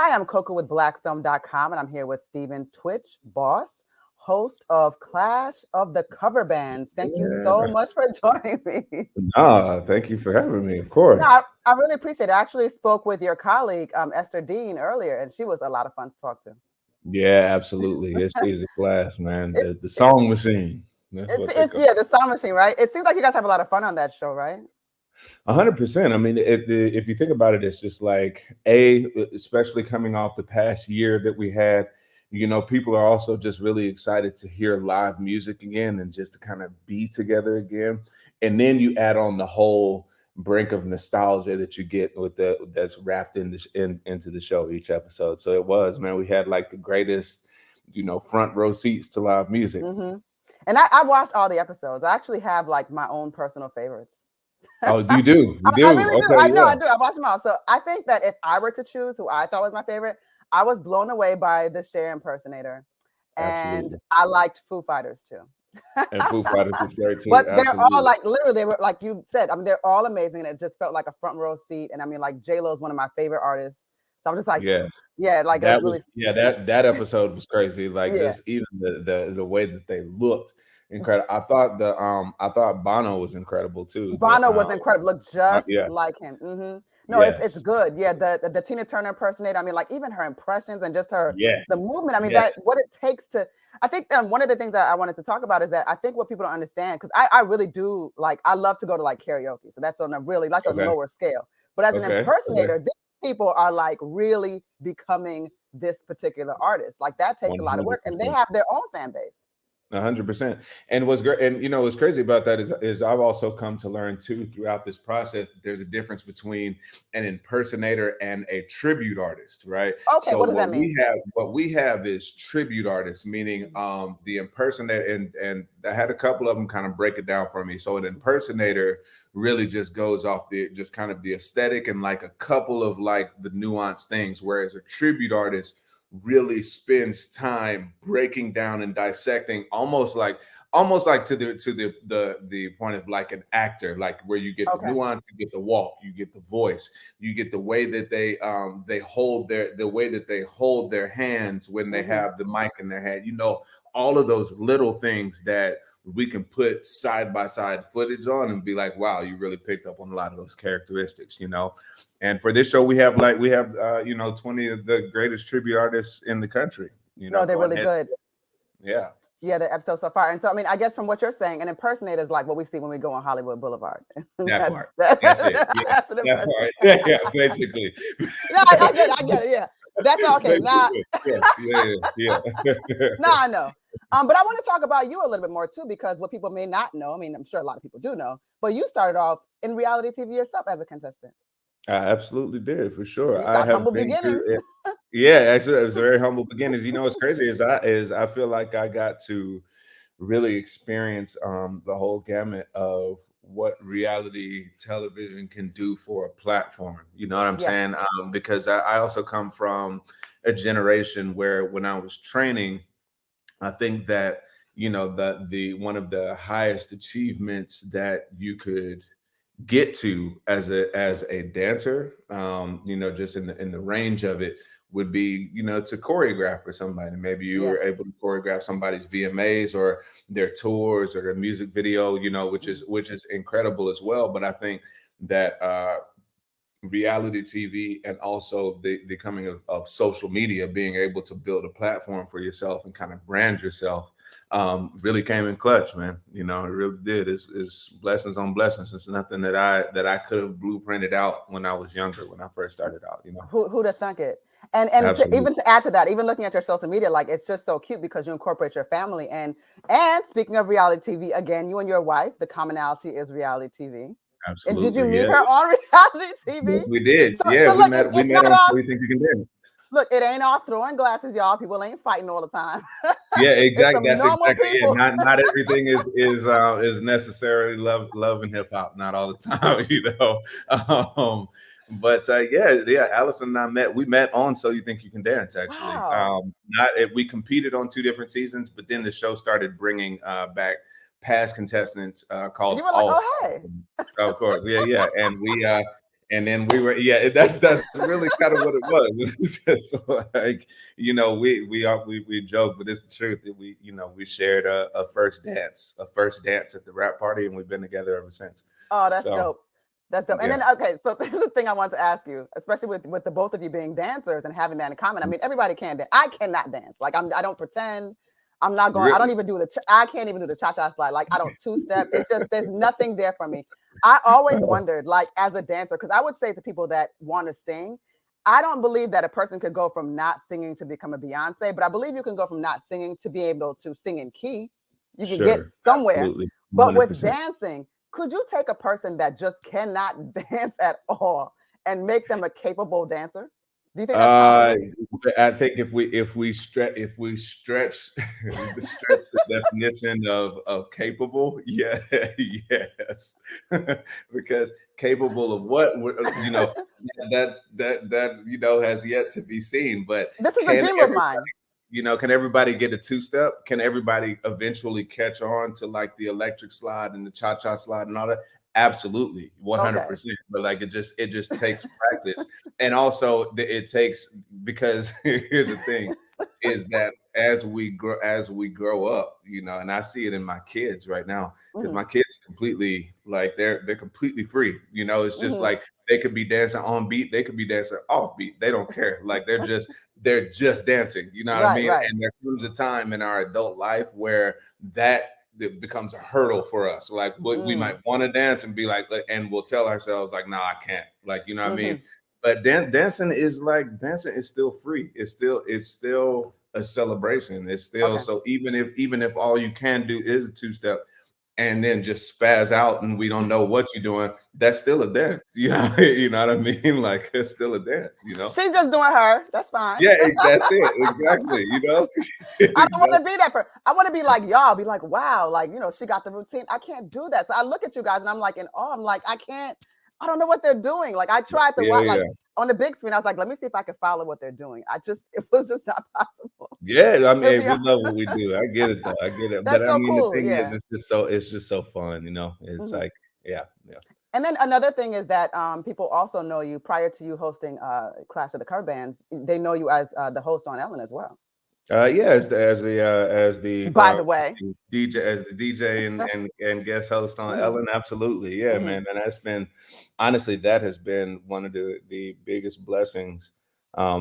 Hi, I'm Koku with blackfilm.com, and I'm here with Stephen tWitch, boss, host of Clash of the Cover Bands. Thank you so Yeah. much for joining me. Thank you for having me, of No, course. I really appreciate it. I actually spoke with your colleague, Esther Dean, earlier, and she was a lot of fun to talk to. Yeah, absolutely. She's a class, man. It's, The song machine. That's what they it's call yeah, the Sound Machine, right? It seems like you guys have a lot of fun on that show, right? 100%. I mean, if you think about it, it's just like especially coming off the past year that we had. People are also just really excited to hear live music again and just to kind of be together again. And then you add on the whole brink of nostalgia that you get with that's wrapped into the show each episode. So it was, man. We had like the greatest, front row seats to live music. hmm And I watched all the episodes. I actually have like my own personal favorites. Oh, you do, you I do. really do. Okay, I know yeah, I do. I watched them all. So I think that if I were to choose who I thought was my favorite, I was blown away by the Cher impersonator. And absolutely. I liked Foo Fighters too. And Foo Fighters was great too. But they're all Absolutely. like literally they were like you said, I mean, they're all amazing. And it just felt like a front row seat. And I mean, like J Lo is one of my favorite artists. So I'm just like, Yes. yeah, like it was That really was that episode was crazy. Like yeah. just even the way that they looked incredible. I thought Bono was incredible too. Bono was incredible. Looked just Yeah. like him. No, it's Yes. good. Yeah, the Tina Turner impersonator. I mean, like even her impressions and just her Yes. the movement. I mean, Yes. that what it takes to. I think one of the things that I wanted to talk about is that I think what people don't understand because I really do like I love to go to like karaoke. So that's on a really like a Okay. lower scale. But as an Okay. Okay. impersonator, these people are like really becoming this particular artist. Like that takes a lot of work, and they 100%. have their own fan base. 100%. And what's great, and what's crazy about that is I've also come to learn too throughout this process that there's a difference between an impersonator and a tribute artist, right? Okay, So what does that mean? what we have is tribute artists, meaning the impersonator, and I had a couple of them kind of break it down for me. So an impersonator really just goes off the just kind of the aesthetic and like a couple of like the nuanced things, whereas a tribute artist really spends time breaking down and dissecting almost like to the point of like an actor, like where you get the Okay. nuance, you get the walk, you get the voice, you get the way that they hold their hands when they hmm have the mic in their hand, all of those little things that we can put side by side footage on and be like, wow, you really picked up on a lot of those characteristics. And for this show, we have 20 of the greatest tribute artists in the country, No, they're going really head. good. Yeah, Yeah, the episode so far. And so, I mean, I guess from what you're saying, an impersonator is like what we see when we go on Hollywood Boulevard. that that's, part. That's it. Yeah, that's an that impersonator. part. Yeah, basically. No, I get it. Yeah, that's okay. Now, Basically. Yes. Yeah. now I know. But I want to talk about you a little bit more too, because what people may not know. I mean, I'm sure a lot of people do know, but you started off in reality TV yourself as a contestant. I absolutely did, for So sure. you've I got have humble been beginnings. through it. Yeah, actually, it was very humble beginnings. What's crazy is I feel like I got to really experience the whole gamut of what reality television can do for a platform. You know what I'm Yeah. saying? Because I also come from a generation where when I was training, I think that the one of the highest achievements that you could get to as a dancer, just in the range of it, would be to choreograph for somebody. Maybe you Yeah. were able to choreograph somebody's VMAs or their tours or their music video, which Mhm. is incredible as well. But I think that reality TV and also the coming of social media, being able to build a platform for yourself and kind of brand yourself, really came in clutch, man. It really did. It's blessings on blessings. It's nothing that I could have blueprinted out when I was younger, when I first started out. Who'd have thunk it? And Absolutely. even to add to that, even looking at your social media, like it's just so cute because you incorporate your family. And speaking of reality TV, again, you and your wife, the commonality is reality TV. And did you Absolutely. meet Yeah. her on reality TV? Yes, we did. Yeah, So we look, met we it's met not on all So You Think You Can Dance. look, it ain't all throwing glasses, y'all. People ain't fighting all the time. Yeah, It's exactly. some That's normal exactly it. people. Not everything is necessarily love and hip hop. Not all the time. But yeah. Allison and I met. We met on So You Think You Can Dance. Actually, Wow. not we competed on two different seasons, but then the show started bringing back past contestants And called you were like, All oh Stars. hey. Of course, yeah, and And then we were, that's really kind of what it was. It was just so, like, we joke, but it's the truth that we shared a first dance at the rap party, and we've been together ever since. Oh, that's So dope. That's dope. And yeah. then okay, so this is the thing I want to ask you, especially with the both of you being dancers and having that in common. I mean, everybody can dance. I cannot dance. Like I don't pretend. I'm not going. I don't Really? even do I can't even do the cha-cha slide. Like I don't two-step. It's just there's nothing there for me. I always Oh, wondered, like as a dancer, because I would say to people that want to sing, I don't believe that a person could go from not singing to become a Beyonce, but I believe you can go from not singing to be able to sing in key. You can get sure, somewhere. absolutely, But with 100%. dancing, could you take a person that just cannot dance at all and make them a capable dancer? Do you think that's Uh, possible? I think if we stretch the definition of capable, yeah, yes, because capable of what, that has yet to be seen. But This is a can dream of every mine. can everybody get a two-step? Can everybody eventually catch on to like the electric slide and the cha-cha slide and all that? Absolutely, Okay. 100%. But like it just takes practice. And also it takes, because here's the thing, is that as we grow up, and I see it in my kids right now, because Hmm. my kids are completely like they're completely free. It's just Hmm. like they could be dancing on beat, they could be dancing off beat. They don't care. Like they're just dancing. You know what I Right, mean? right. And there comes a time in our adult life where that it becomes a hurdle for us. Like we might Mm. want to dance and be like, and we'll tell ourselves like, no, I can't. Like, you know what I mean? Hmm. But dancing is still free. It's still a celebration. It's still, Okay. so even if all you can do is a two-step and then just spaz out and we don't know what you're doing, that's still a dance. You know what I mean? Like it's still a dance. She's just doing her. That's fine. Yeah, that's it. Exactly. I don't want Exactly. to be that person. I want to be like y'all, be like, wow, like, she got the routine. I can't do that. So I look at you guys and I'm like in awe. I'm like, I can't, I don't know what they're doing. Like I tried to Yeah, watch, like yeah. on the big screen, I was like, let me see if I can follow what they're doing. It was just not possible. Yeah, I mean, To hey, be we love honest. what we do. I get it though. I get it. But That's I so mean, the cool. thing is, Yeah. it's just so fun. It's Mhm. like, yeah, yeah. And then another thing is that people also know you prior to you hosting Clash of the Cover Bands. They know you as the host on Ellen as well. Yeah, By the way. the DJ and guest host on Hmm. Ellen. Absolutely, yeah, Hmm. man. And that's been, honestly, that has been one of the biggest blessings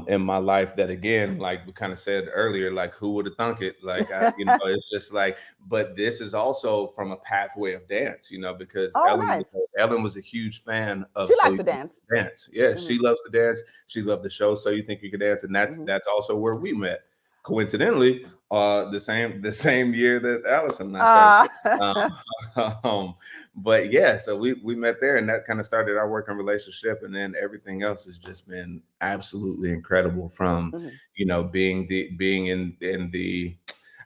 in my life. That, again, like we kind of said earlier, like who would have thunk it? Like it's just like, but this is also from a pathway of dance, because Oh, nice. Ellen was a huge fan of She So likes You to Think dance. You Can Dance. Yeah, Hmm. she loves to dance. She loved the show So You Think You Can Dance, and that's Hmm. that's also where we met, coincidentally, the same year that Allison and I started. Uh, Um, but yeah, so we met there, and that kind of started our working relationship, and then everything else has just been absolutely incredible. From mhm. being in the,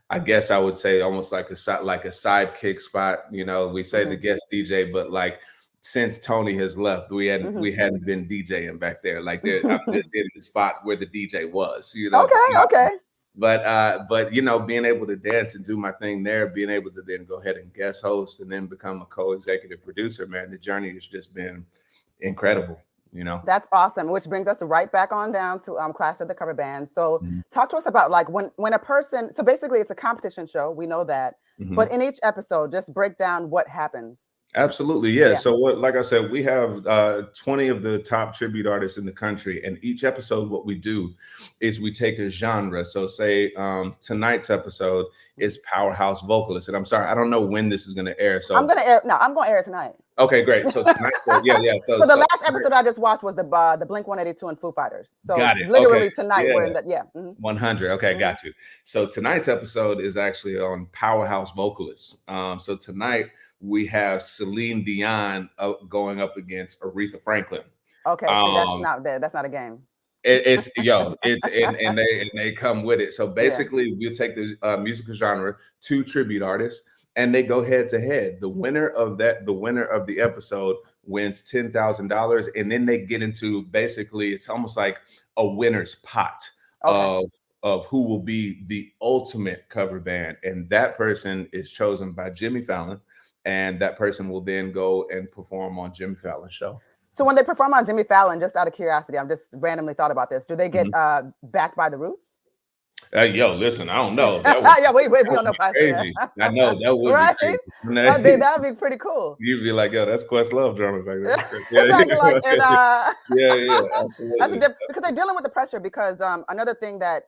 I guess I would say, almost like a sidekick spot. We say the Mhm. guest DJ, but like since Tony has left, we hadn't Mhm. we hadn't been DJing back there. Like I'm just in the spot where the DJ was. Okay, okay. But being able to dance and do my thing there, being able to then go ahead and guest host and then become a co-executive producer, man, the journey has just been incredible. That's awesome. Which brings us right back on down to Clash of the Cover Band. So Mhm. talk to us about like when a person. So basically, it's a competition show. We know that, but Mhm. in each episode, just break down what happens. Absolutely, yeah. Yeah. So like I said, we have 20 of the top tribute artists in the country, and each episode, what we do is we take a genre. So say tonight's episode is powerhouse vocalist, and I'm sorry, I don't know when this is going to air. I'm So gonna air. No, I'm gonna air it tonight. okay, great. So tonight, so yeah, yeah. So So the so last episode I just watched was the Blink 182 and Foo Fighters. So got it. Okay, literally tonight we're yeah. in the yeah. Hmm. 100. Okay, Hmm. got you. So tonight's episode is actually on powerhouse vocalists. So tonight we have Celine Dion going up against Aretha Franklin. Okay, see that's Um, not there. That's not a game. it's and they come with it. So Yeah. basically, we'll take the musical genre, two tribute artists, and they go head to head. The winner of the episode wins $10,000, and then they get into, basically, it's almost like a winner's pot Okay. of who will be the ultimate cover band, and that person is chosen by Jimmy Fallon, and that person will then go and perform on Jimmy Fallon's show. So when they perform on Jimmy Fallon, just out of curiosity, I'm just randomly thought about this. Do they get backed by the Roots? Yo, listen, I don't know. That would, Yeah, wait, we that don't would know be if I say that. crazy. I know that would Right? be crazy. That would be pretty cool. You'd be like, yo, that's Questlove drumming back there. Yeah, Exactly, like, and yeah, that's absolutely. because they're dealing with the pressure. Because another thing that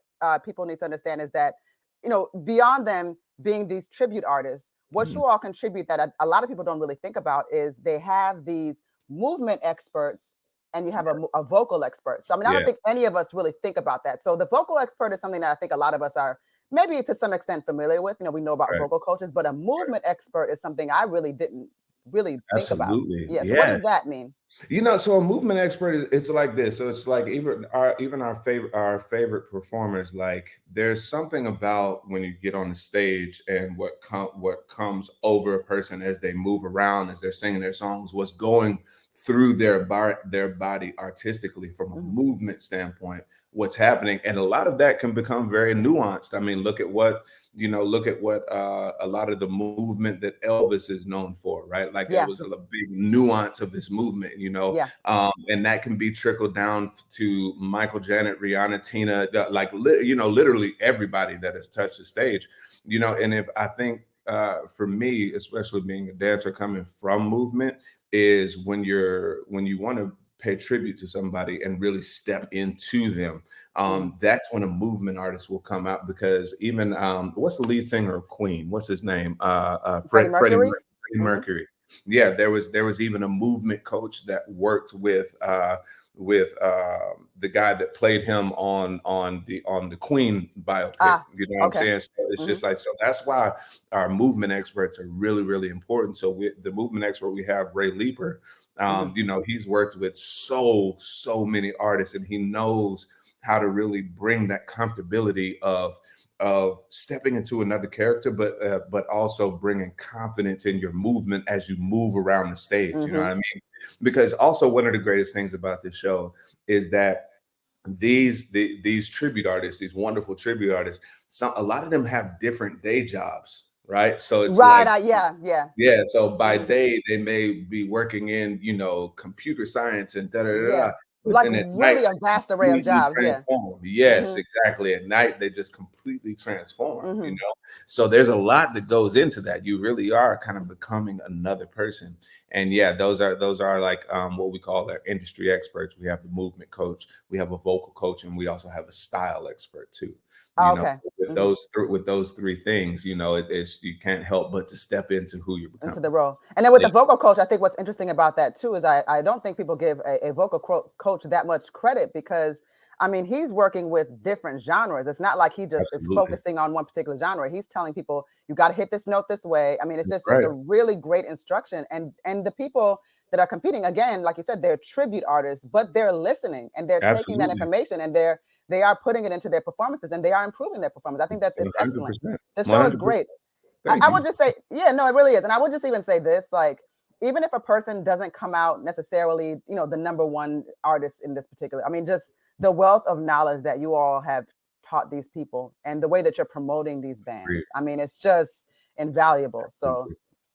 people need to understand is that, you know, beyond them being these tribute artists, what you all contribute that a lot of people don't really think about is they have these movement experts and you have a vocal expert. So I mean, I don't think any of us really think about that. So the vocal expert is something that I think a lot of us are maybe to some extent familiar with. You know, we know about vocal coaches, but a movement expert is something I really didn't really think about. Absolutely. Yeah. So what does that mean? You know, so a movement expert, it's like this. So it's like even our favorite performers. Like there's something about when you get on the stage and what comes over a person as they move around, as they're singing their songs, what's going through their body artistically from a movement standpoint, what's happening, and a lot of that can become very nuanced. I mean, look at what a lot of the movement that Elvis is known for, right? Like it was a big nuance of his movement, you know, and that can be trickled down to Michael, Janet, Rihanna, Tina, like, you know, literally everybody that has touched the stage, you know. And if I think for me, especially being a dancer coming from movement, is when you want to pay tribute to somebody and really step into them. That's when a movement artist will come out, because even what's the lead singer of Queen? What's his name? Freddie Mercury. Yeah, there was even a movement coach that worked with the guy that played him on the Queen biopic. You know what I'm saying? So it's just like, so that's why our movement experts are really, really important. So the movement expert, we have Ray Leeper. You know, he's worked with so many artists, and he knows how to really bring that comfortability of stepping into another character, but also bringing confidence in your movement as you move around the stage. You know what I mean? Because also one of the greatest things about this show is that these tribute artists, these wonderful tribute artists, a lot of them have different day jobs, right? So it's yeah. So by day they may be working in, you know, computer science and like and at really night, a vast array of jobs. Yes, exactly. At night they just completely transform. You know, so there's a lot that goes into that. You really are kind of becoming another person. And yeah, those are like what we call our industry experts. We have the movement coach, we have a vocal coach, and we also have a style expert too. You know, with those three things, you know, you can't help but to step into who you're becoming. Into the role. And then with the vocal coach, I think what's interesting about that too is I don't think people give a vocal coach that much credit, because I mean, he's working with different genres. It's not like he just is focusing on one particular genre. He's telling people, you got to hit this note this way. I mean, it's just it's a really great instruction. And the people that are competing, again, like you said, they're tribute artists, but they're listening and they're taking that information and they are putting it into their performances and they are improving their performance. I think it's excellent. The show is great. I would just say, yeah, no, it really is. And I would just even say this, like, even if a person doesn't come out necessarily, you know, the #1 artist in this particular, I mean, just the wealth of knowledge that you all have taught these people and the way that you're promoting these bands. I mean, it's just invaluable. So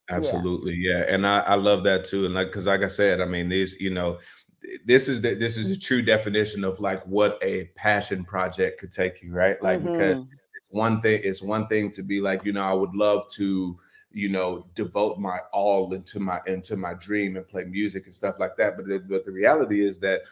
absolutely. Yeah. And I love that too. And like, cause like I said, I mean, these, you know, this is a true definition of like what a passion project could take you, right? Like, because it's one thing to be like, you know, I would love to, you know, devote my all into my dream and play music and stuff like that. But the reality is that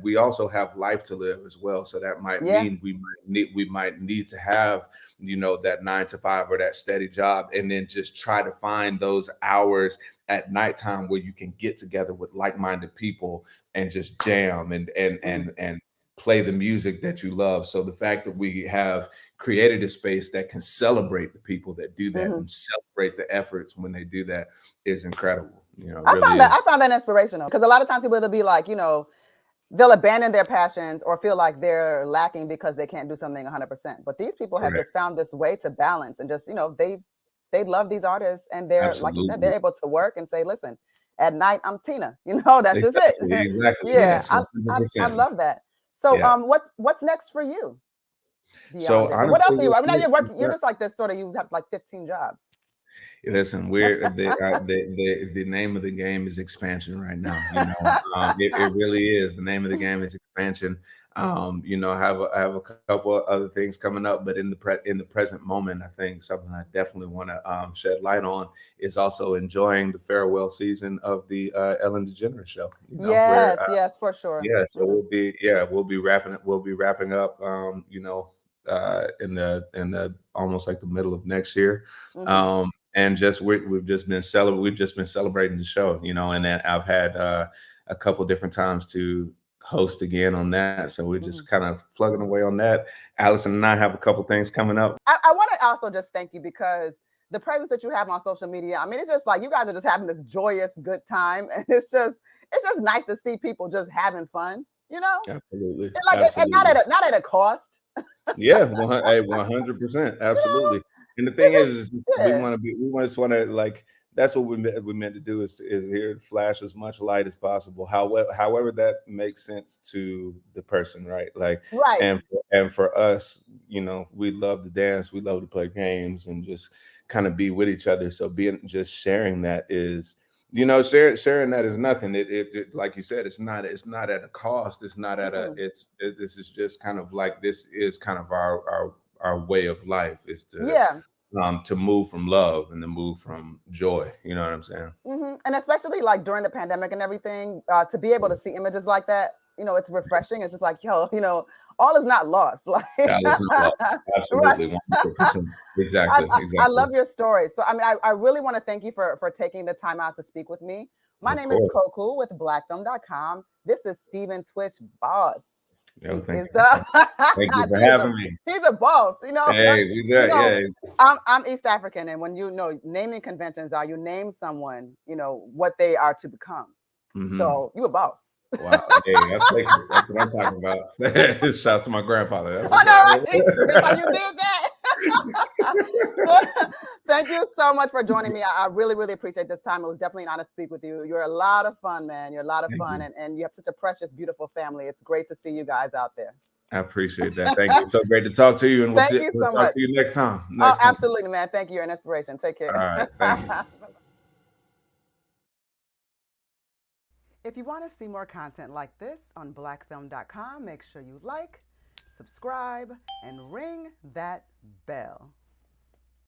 we also have life to live as well. So that might mean we might need to have, you know, that 9 to 5 or that steady job, and then just try to find those hours at nighttime where you can get together with like-minded people and just jam and play the music that you love. So the fact that we have created a space that can celebrate the people that do that and celebrate the efforts when they do that is incredible. You know, I found that inspirational, because a lot of times people will be like, you know, they'll abandon their passions or feel like they're lacking because they can't do something 100%. But these people have just found this way to balance and just, you know, they love these artists and they're like you said, they're able to work and say, listen, at night I'm Tina, you know, that's just it. Exactly. Yeah, yes, I love that. So what's next for you? So honestly, what else are you? I mean, you're working. You're just like this sort of. You have like 15 jobs. Listen, we're the name of the game is expansion right now. You know, it really is. The name of the game is expansion. You know, I have a couple of other things coming up, but in the present moment, I think something I definitely want to shed light on is also enjoying the farewell season of the Ellen DeGeneres show. You know, where Yes, yes, for sure. yeah, so Hmm. we'll be wrapping up you know, in the almost like the middle of next year. Hmm. And we've just been celebrating the show, you know, and then I've had a couple different times to host again on that. So we're Hmm. just kind of plugging away on that. Allison and I have a couple things coming up. I want to also just thank you because the presence that you have on social media, I mean, it's just like you guys are just having this joyous, good time, and it's just nice to see people just having fun, you know, Absolutely. and like and Absolutely. not at a cost, Yeah, 100%, you know. absolutely. And the thing It's is we yeah, want to be, we just want to like, that's what we meant to do is here flash as much light as possible. However that makes sense to the person, right? Like, right. and for us, you know, we love to dance, we love to play games, and just kind of be with each other. So being just sharing that is, you know, sharing that is nothing. It like you said, it's not at a cost. It's not at a Mm-mm. this is just kind of like, this is kind of our way of life, is Yeah. to move from love and to move from joy. You know what I'm saying? And especially like during the pandemic and everything, to be able to see images like that, you know, it's refreshing. It's just like, yo, you know, all is not lost. Like, God is not love. right. Absolutely, 100%. I, Exactly, I exactly. love your story. So, I mean, I really want to thank you for taking the time out to speak with me. My Of name is course. Koku with blackfilm.com. This is Stephen Twitch Boss. Yeah, He thank is you. a Thank you for having me. he's a boss, you know. Hey, we You got, know, yeah. I'm East African, and when you know naming conventions are you name someone, you know, what they are to become. Hmm. So you a boss. Wow. Hey, I'll take it. That's what I'm talking about. Shouts to my grandfather. That's I what's know, up. right? See how you did that? So, thank you so much for joining me. I really, really appreciate this time. It was definitely an honor to speak with you. You're a lot of fun, man. You're a lot of Thank fun, you. and you have such a precious, beautiful family. It's great to see you guys out there. I appreciate that. Thank you. So great to talk to you, and Thank you we'll so talk much. to you next time. Oh, Next time. absolutely, man. Thank you. You're an inspiration. Take All care. right. Thank you. If you want to see more content like this on blackfilm.com, make sure you like, subscribe, and ring that bell.